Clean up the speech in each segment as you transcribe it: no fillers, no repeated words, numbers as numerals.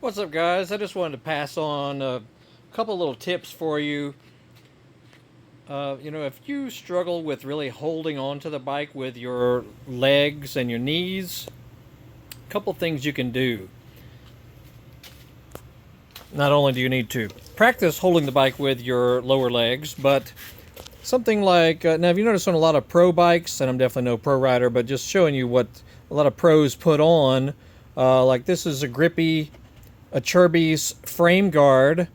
What's up, guys? I just wanted to pass on a couple little tips for you. If you struggle with really holding on to the bike with your legs and your knees, a couple things you can do. Not only do you need to practice holding the bike with your lower legs, but something like, now have you noticed on a lot of pro bikes, and I'm definitely no pro rider, but just showing you what a lot of pros put on, like this is a Grippy, a Chirby's frame guard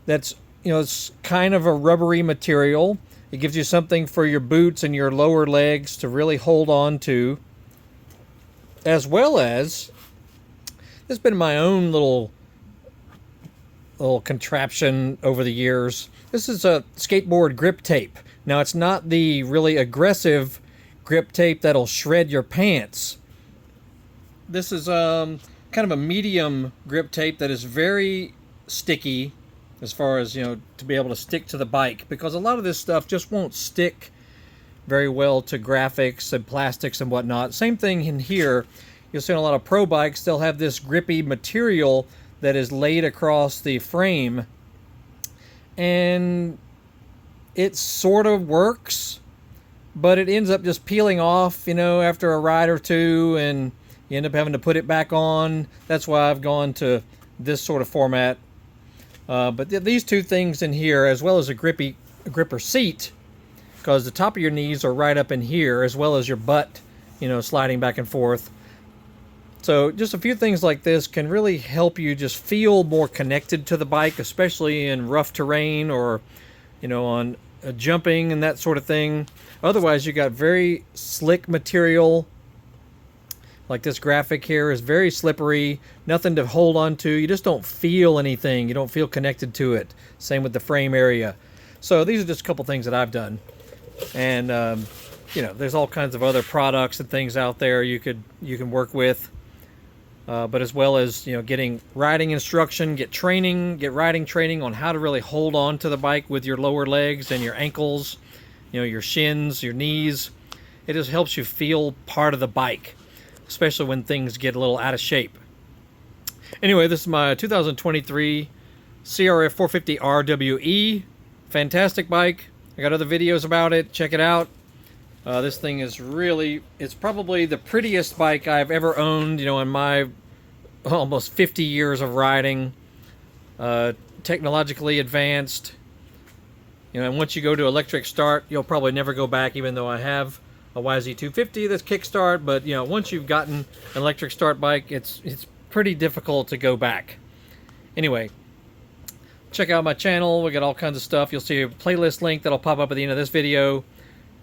that's, it's kind of a rubbery material. It gives you something for your boots and your lower legs to really hold on to, as well as there's been my own little contraption over the years. This is a skateboard grip tape. Now, it's not the really aggressive grip tape that'll shred your pants. This is kind of a medium grip tape that is very sticky, as far as, to be able to stick to the bike, because a lot of this stuff just won't stick very well to graphics and plastics and whatnot. Same thing in here. You'll see on a lot of pro bikes, they'll have this grippy material that is laid across the frame, and it sort of works, but it ends up just peeling off, after a ride or two, and you end up having to put it back on. That's why I've gone to this sort of format. But these two things in here, as well as a gripper seat, because the top of your knees are right up in here, as well as your butt, sliding back and forth. So just a few things like this can really help you just feel more connected to the bike, especially in rough terrain or, on jumping and that sort of thing. Otherwise, you got very slick material. Like this graphic here is very slippery, nothing to hold on to. You just don't feel anything. You don't feel connected to it. Same with the frame area. So these are just a couple things that I've done. And, there's all kinds of other products and things out there you can work with. But as well as, getting riding instruction, get riding training on how to really hold on to the bike with your lower legs and your ankles, your shins, your knees. It just helps you feel part of the bike, especially when things get a little out of shape. Anyway, this is my 2023 CRF450RWE. Fantastic bike. I got other videos about it. Check it out. This thing is it's probably the prettiest bike I've ever owned, in my almost 50 years of riding. Technologically advanced. And once you go to electric start, you'll probably never go back, even though I have a YZ250 that's kickstart. But, once you've gotten an electric start bike, it's pretty difficult to go back. Anyway, check out my channel. We got all kinds of stuff. You'll see a playlist link that'll pop up at the end of this video.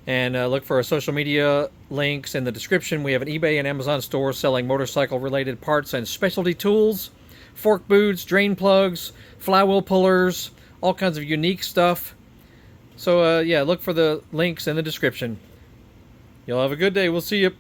And look for our social media links in the description. We have an eBay and Amazon store selling motorcycle-related parts and specialty tools, fork boots, drain plugs, flywheel pullers, all kinds of unique stuff. So, look for the links in the description. Y'all have a good day. We'll see you.